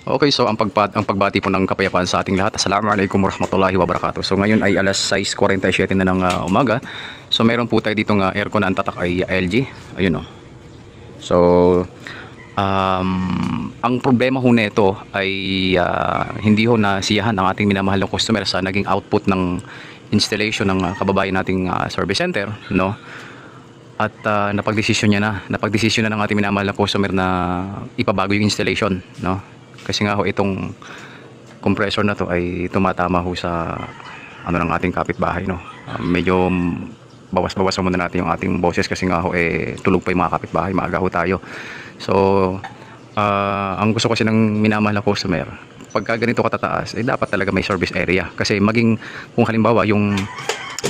Okay, so ang pagbati po ng kapayapaan sa ating lahat. Assalamualaikum warahmatullahi wabarakatuh. So ngayon ay alas 6:47 na ng umaga. So meron po tayo ditong aircon na ang tatak ay LG. Ayun oh. So ang problema ho nito ay hindi ho nasiyahan ang ating minamahal na customer sa naging output ng installation ng kababayan nating service center, no? At napagdesisyon na ng ating minamahal na customer na ipabago yung installation, no? Kasi nga ho itong compressor na to ay tumatama ho sa ano ng ating kapitbahay, no. Medyo bawas-bawasan muna natin yung ating boses kasi nga ho tulog pa yung mga kapitbahay, maaga ho tayo. So ang gusto kasi ng minamahal na customer, pagka ganito katataas, dapat talaga may service area. Kasi maging kung halimbawa yung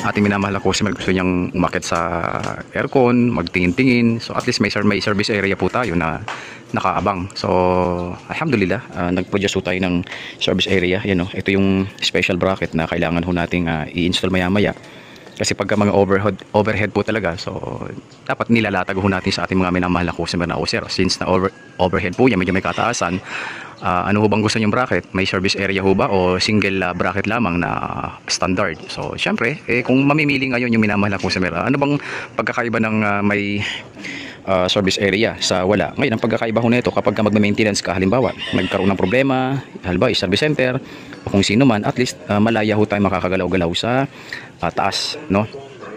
ating minamahal na customer gusto niyang umakyat sa aircon, magtingin-tingin, so at least may service area po tayo na nakaabang. So alhamdulillah, nag-produce tayo ng service area. Yan, no? Ito yung special bracket na kailangan ho nating i-install maya-maya. Kasi pagka mga overhead po talaga, so dapat nilalatag ho natin sa ating mga minamahal na customer na sir, since na overhead po yan, medyo may kataasan. Ano ho bang gusto niyong bracket? May service area ho ba o single bracket lamang na standard? So syempre, kung mamimili ngayon yung minamahal na customer, ano bang pagkakaiba ng may service area sa wala? Ngayon, ang pagkakaiba ho nito, kapag magme-maintenance ka, halimbawa nagkaroon ng problema, halimbawa service center o kung sino man, at least malaya ho tayo makakagalaw-galaw sa taas, no?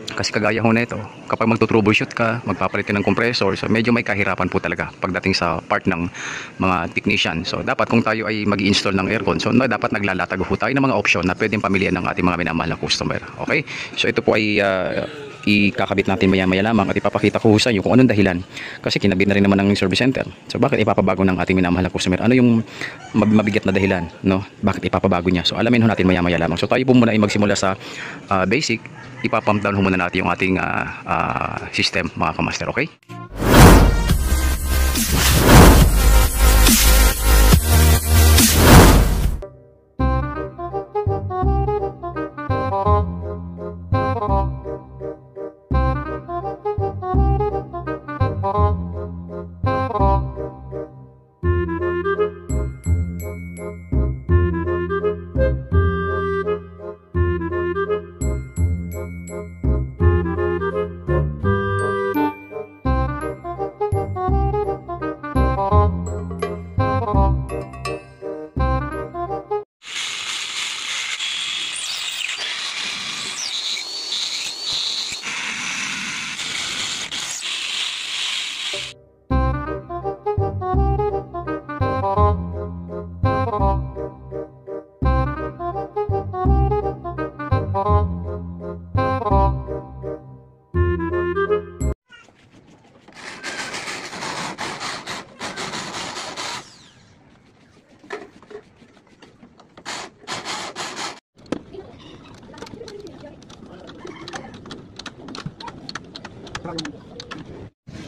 Kasi kagaya ho nito, kapag magto-troubleshoot ka, magpapalit ka ng compressor, so medyo may kahirapan po talaga pagdating sa part ng mga technician. So dapat kung tayo ay mag-install ng aircon, so dapat naglalatag ho tayo ng mga option na pwedeng pamilihan ng ating mga minamahal na customer. Okay? So ito po ay ikakabit natin maya-maya lamang at ipapakita ko sa inyo kung anong dahilan. Kasi kinabit na rin naman ng service center. So bakit ipapabago ng ating minamahal na customer? Ano yung mabigat na dahilan, no? Bakit ipapabago niya? So alamin ho natin maya-maya lamang. So tayo po muna ay magsimula sa basic. Ipapump down ho muna natin yung ating system, mga kamaster, okay?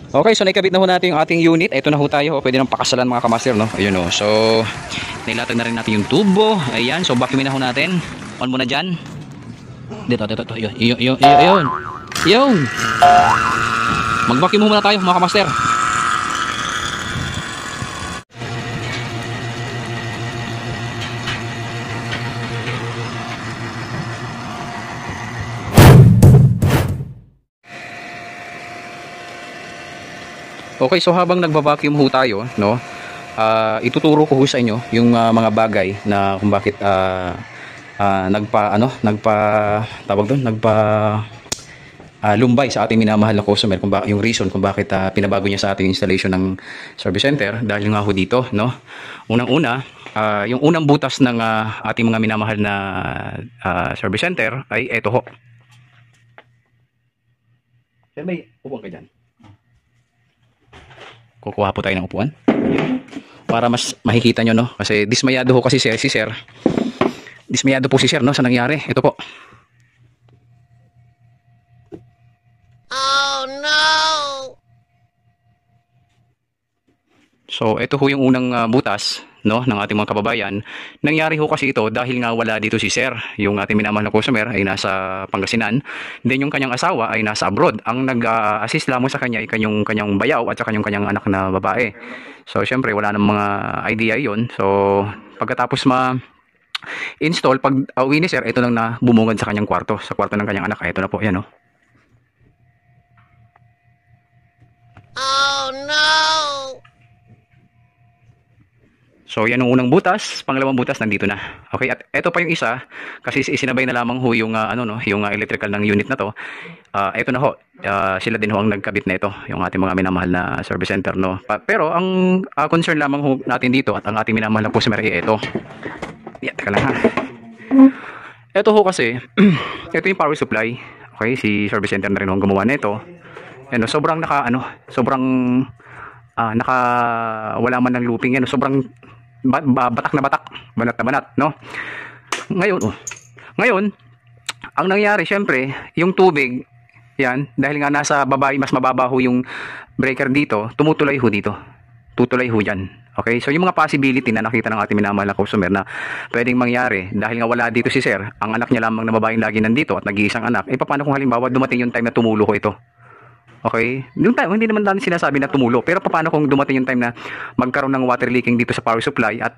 Okay, so naikabit na ho natin yung ating unit. Ito na ho tayo. Pwede nang pakasalan mga kamaster, no? Ayun o. So, nilatag na rin natin yung tubo. Ayan. So, vacuumin na ho natin. On muna dyan. Dito. Yun. Yun. Mag-vacuum muna tayo mga kamaster. Okay, so habang nagva-vacuum ho tayo, no, ituturo ko ho sa inyo yung mga bagay na kung bakit lumbay sa ating minamahal na customer, yung reason kung bakit pinabago niya sa ating installation ng service center. Dahil nga ho dito, no, unang-una, yung unang butas ng ating mga minamahal na service center ay eto ho. Sir, may upuan ka dyan? Kukuha po tayo ng upuan para mas makikita nyo, no? Kasi dismayado ho kasi si sir. Dismayado po si sir, no, sa nangyari. Ito po. Oh no! So ito ho yung unang butas no, ng ating mga kababayan. Nangyari ho kasi ito dahil nga wala dito si Sir, yung ating minamahal na customer ay nasa Pangasinan, then yung kanyang asawa ay nasa abroad. Ang nag-assist lamang sa kanya ay kanyang bayaw at saka kanyang anak na babae. So syempre wala nang mga idea yon. So pagkatapos install, pag uwi ni Sir, ito lang na bumungad sa kanyang kwarto, sa kwarto ng kanyang anak. Ito na po, yan, oh. Oh no! So yan ang unang butas, pangalawang butas nandito na. Okay, at ito pa yung isa kasi isinabay na lamang ho yung yung electrical ng unit na to. Ito na ho. Sila din ho ang nagkabit na ito, yung ating mga minamahal na service center, no. Pero ang concern lamang ho natin dito at ang ating minamahal na customer ay ito. Yeah, teka lang ha. Ito ho kasi ito yung power supply. Okay, si service center na rin ho ang gumawa nito. Ano, sobrang sobrang wala man ng looping yan, sobrang batak na batak, banat na banat, no? Ngayon, ang nangyari syempre, yung tubig yan, dahil nga nasa babae, mas mababaho yung breaker dito, tutulay ho dyan. Okay, so yung mga possibility na nakita ng ating minamahal na customer na pwedeng mangyari dahil nga wala dito si Sir, ang anak niya lamang na babaeng lagi nandito at nag-iisang anak, paano kung halimbawa dumating yung time na tumulo ko ito? Okay, yung time, hindi naman natin sinasabi na tumulo, pero paano kung dumating yung time na magkaroon ng water leaking dito sa power supply at,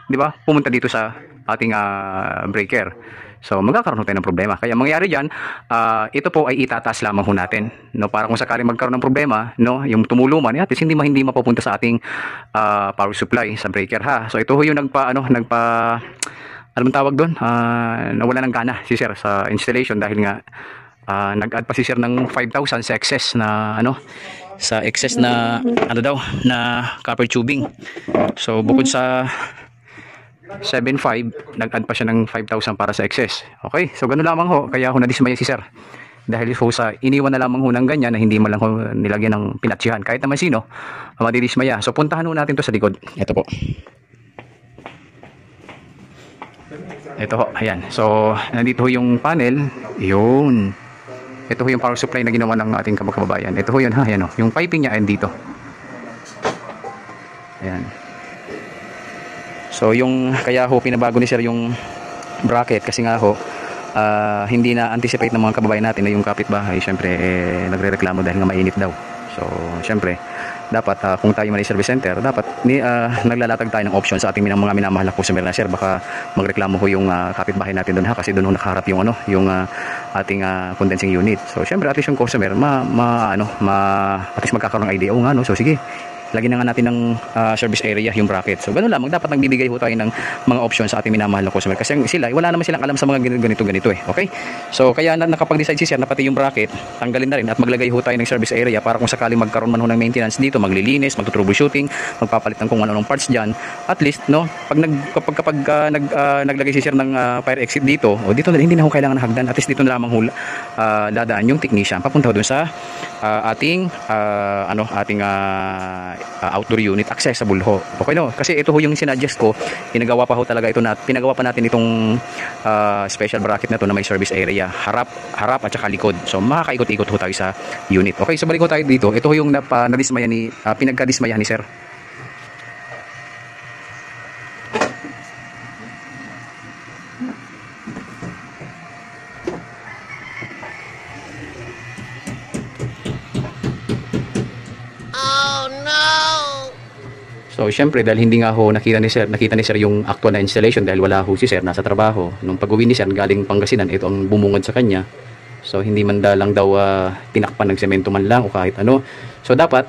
di ba, pumunta dito sa ating breaker. So magkakaroon tayo ng problema. Kaya mangyari diyan, ito po ay itataas lamang ho natin, no, para kung sakaling magkaroon ng problema, no, yung tumulo man, at least hindi mapupunta sa ating power supply sa breaker, ha. So ito ho yung anong tawag doon? Nawala ng gana si Sir sa installation dahil nga nag-add pa si Sir ng 5,000 sa excess na na copper tubing. So bukod sa 7,500, nag-add pa siya ng 5,000 para sa excess. Okay, so ganoon lamang ho, kaya ho nadismaya si Sir dahil ho sa iniwan na lamang ho ng ganyan na hindi man lang ho nilagyan ng pinatsihan. Kahit naman sino madidismaya. So puntahan ho natin to sa likod. Ito po, ito ho, ayan. So nandito ho yung panel, yun. Ito ho yung power supply na ginawa ng ating kababayan. Ito ho yun, ha, ayan ho. Yung piping niya ay dito. Ayan. So yung kaya ho pinabago ni Sir yung bracket kasi nga ho hindi na anticipate ng mga kababayan natin na yung kapitbahay syempre nagrereklamo dahil nga mainit daw. So syempre dapat kung tayo man ay service center, dapat naglalatag tayo ng option sa ating mga minamahal na customer na Sir. Baka magreklamo ho yung kapitbahay natin doon, ha, kasi doon ho nakaharap yung yung ating condensing unit. So syempre at least yung customer at least magkakaroon ng idea, no. So sige, lagyan na nga natin ng service area yung bracket. So ganoon lamang, dapat nagbibigay ho tayo ng mga option sa ating minamahal na customer kasi sila wala naman silang alam sa mga ganito Okay, so kaya nakapag-decide si Sir na pati yung bracket tanggalin na rin at maglagay ho tayo ng service area para kung sakaling magkaroon man ho ng maintenance dito, maglilinis, magto-troubleshooting, magpapalit ng kung ano-anong parts dyan, at least, no, kapag naglagay si Sir ng fire exit dito, o dito na hindi na ho kailangan ng hagdan, at least dito na lamang ho dadaan yung technician papunta ho dun sa ating outdoor unit accessible ho. Okay, no? Kasi ito ho yung sinadjust ko, pinagawa pa ho talaga ito na pinagawa pa natin itong special bracket na to na may service area, harap at saka likod. So makakaikot-ikot ho tayo sa unit. Okay, so balik ho tayo dito. Ito ho yung pinagkadismayan ni Sir. So syempre dahil hindi nga ho nakita ni Sir yung actual na installation dahil wala ho si Sir, nasa trabaho. Nung pag-uwi ni Sir galing Pangasinan, ito ang bumungad sa kanya. So hindi man dalang daw tinakpan ng semento man lang o kahit ano. So dapat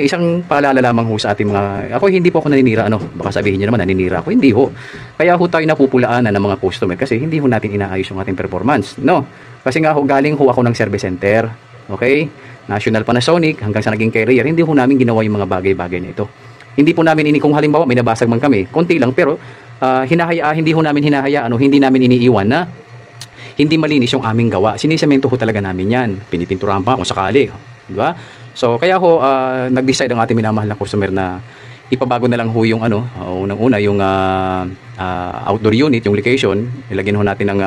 isang paalala lamang ho sa ating mga, ako hindi po ako naninira, baka sabihin niyo naman naninira ako, hindi ho. Kaya ho tayo napupulaanan ng mga customer kasi hindi ho natin inaayos yung ating performance, no. Kasi nga ho galing ho ako ng service center. Okay? National Panasonic hanggang sa naging Carrier, hindi ho namin ginawa yung mga bagay-bagay na ito. Hindi po namin kung halimbawa may nabasag man kami, konti lang, pero hindi ho namin hinahayaan, hindi namin iniiwan na hindi malinis yung aming gawa. Sinisemento ho talaga namin yan. Pinipinturahan pa kung sakali. Di ba? So, kaya ho, nag-decide ang ating minamahal na customer na ipabago na lang ho yung ano, unang-una yung outdoor unit, yung location, ilagyan ho natin ng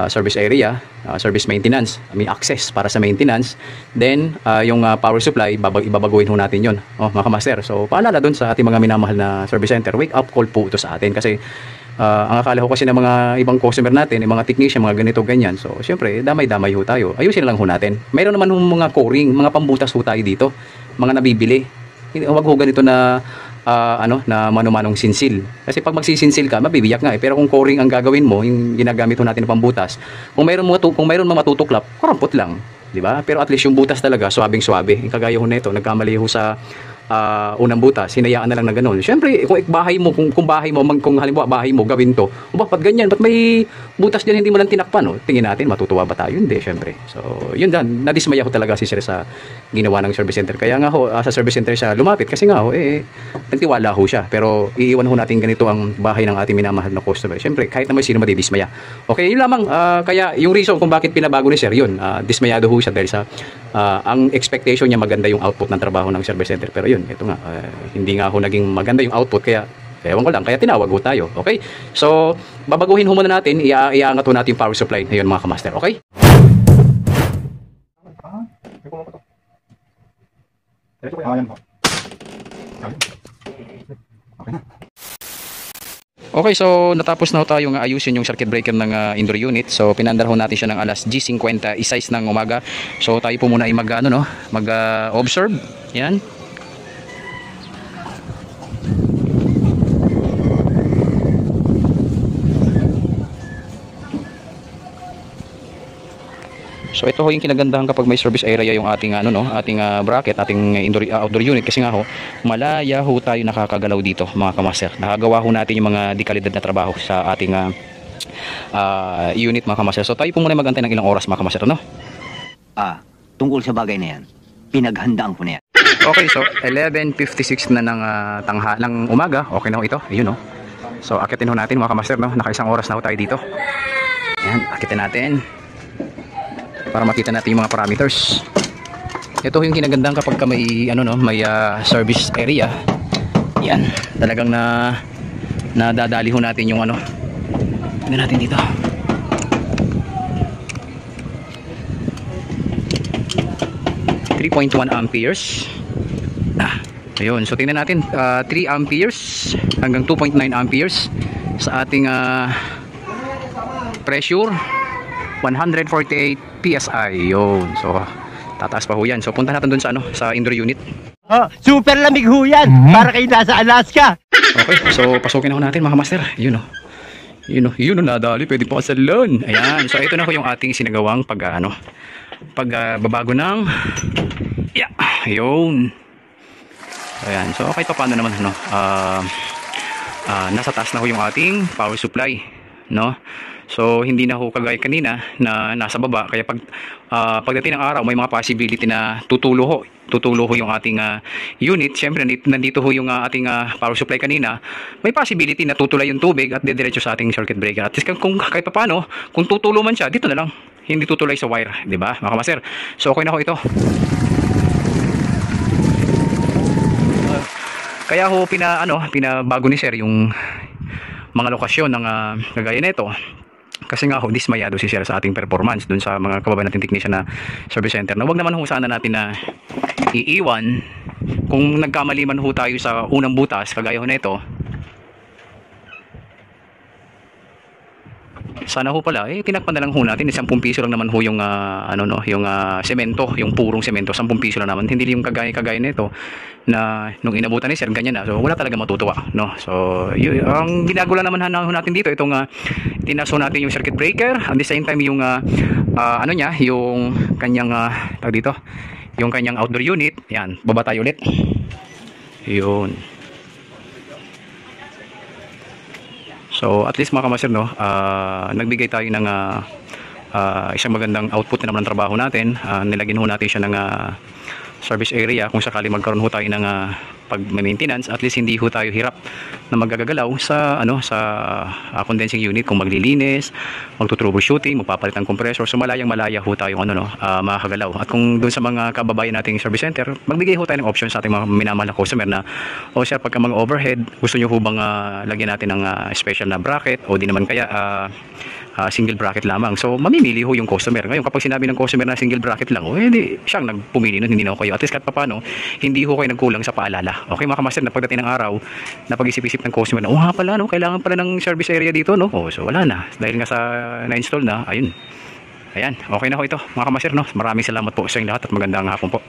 service area, service maintenance, may access para sa maintenance. Then yung power supply, ibabaguhin ho natin yon. Mga kamaster, so paalala doon sa ating mga minamahal na service center, wake up call po ito sa atin kasi ang akala ko kasi ng mga ibang customer natin, yung mga technician, mga ganito, ganyan. So, syempre, damay-damay ho tayo. Ayusin na lang ho natin. Mayroon naman ho mga coring, mga pambutas ho tayo dito. Mga nabibili. Huwag ho ganito na, na mano-manong sinsil. Kasi pag magsisinsil ka, mabibiyak nga eh. Pero kung coring ang gagawin mo, yung ginagamit ho natin na pambutas, kung mayroon mga matutuklap, kurampot lang. Diba? Pero at least yung butas talaga, swabing-swabe. Yung kagaya ho nito, nagkamali ho sa unang butas, hinayaan na lang na gano'n. Siyempre, kung bahay mo, kung bahay mo, kung halimbawa bahay mo, gawin to. O ba't ganyan? Ba't may butas dyan hindi mo lang tinakpan? No? Tingin natin, matutuwa ba tayo? Hindi, siyempre. So, yun dan. Nadismaya ko talaga si Sir sa ginawa ng service center. Kaya nga ho, sa service center siya lumapit. Kasi nga ho, nagtiwala ho siya. Pero iiwan ho natin ganito ang bahay ng ating minamahal na customer. Siyempre, kahit naman sino madidismaya. Okay, yun lamang. Kaya yung reason kung bakit pinabago ni Sir, yun. Dismayado ho siya dahil sa ang expectation niya maganda yung output ng trabaho ng service center. Pero yun, ito nga, hindi nga ho naging maganda yung output. Kaya, ewan ko lang, kaya tinawag ho tayo. Okay? So, babaguhin ho muna natin, iaangat ho natin yung power supply. Ayun mga kamaster. Okay? Okay, so natapos na ho tayong ayusin yung circuit breaker ng indoor unit. So pinandar ho natin siya ng alas 10:50 isize ng umaga. So tayo po muna ay mag-observe. Yan. So ito ho yung kinagandahan kapag may service area yung ating ating bracket, ating outdoor unit kasi nga ho malaya ho tayo nakakagalaw dito mga kamaster. Nakagawa ho natin yung mga dekalidad na trabaho sa ating unit mga kamaster. So tayo po muna magantay ng ilang oras mga kamaster, no? Tungkol sa bagay na yan, pinaghandaan ko na yan. Okay, so 11:56 na ng umaga. Okay na ho ito. Ayun no. So akitin ho natin mga kamaster, no? Nakaisang oras na ho tayo dito. Ayan, akitin natin para makita natin yung mga parameters. Ito yung kinagandang kapag may may service area. Yan, talagang nadadali ho natin yung tingnan natin dito. .1 amperes. Ayun, so tingnan natin 3 amperes hanggang 2.9 amperes sa ating pressure 148 PSI. Yun. So, tataas pa ho yan. So, punta natin dun sa indoor unit. Super lamig ho yan. Para kayo nasa Alaska. Okay. So, pasukin na ho natin mga master. Yun o. Yun o, nadali. Pwede po sa salon. Ayan. So, ito na ho yung ating sinagawang pagbabago ng yun. Ayan. So, okay pa paano naman nasa taas na ho yung ating power supply. No? So hindi na ho kagaya kanina na nasa baba, kaya pagdating ng araw may mga possibility na tutulo ho yung ating unit. Syempre nandito ho yung ating power supply kanina, may possibility na tutulay yung tubig at didiretso sa ating circuit breaker. At kung kahit paano, kung tutulo man siya, dito na lang, hindi tutulay sa wire, di ba mga kamaster? So okay na ho ito. Kaya ho pinabago ni Sir yung mga lokasyon ng kagaya nito. Kasi nga ho, dismayado si Sir sa ating performance dun sa mga kababayan natin technician na service center. Na wag naman ho sana natin na iiwan kung nagkamali man ho tayo sa unang butas, kagaya ho nito. Sana ho pala, tinakpan na lang ho natin. 10 piso lang naman ho yung yung semento, yung purong semento, 10 piso lang naman. Hindi yung kagaya nito na nung inabutan ni Sir ganyan na. So wala talaga matutuwa, no. So ang ginagawa naman natin dito itong tinaso natin yung circuit breaker, at the same time yung yung kanyang tawag dito, yung kanyang outdoor unit. Yan, baba tayo ulit. Yun. So at least mga kamaster, no, nagbigay tayo ng isang magandang output na naman ng trabaho natin. Nilagyan ho natin siya ng service area kung sakali magkaroon ho tayo ng pag may maintenance, at least hindi ho tayo hirap na magagalaw sa condensing unit kung maglilinis, magto-troubleshooting, magpapalit ng compressor. So malayang malaya ho tayong makakagalaw. At kung doon sa mga kababayan nating service center, magbigay ho tayo ng option sa ating mga minamahal na customer na, o sir, pagka mga overhead, gusto nyo ho bang lagyan natin ng special na bracket, o di naman kaya single bracket lamang. So mamimili ho yung customer. Ngayon kapag sinabi ng customer na single bracket lang, hindi siyang nagpumili nun, hindi na ho kayo. At least kahit paano, hindi ho kayo nagkulang sa paalala. Okay mga kamaster, na pagdating ng araw, na pag-isip-isip ng customer na, nga pala, kailangan pala ng service area dito, no? So wala na. Dahil nga sa na-install na, ayun. Ayan, okay na ho ito mga kamaster, no? Maraming salamat po sa inyong lahat at magandang hapon po.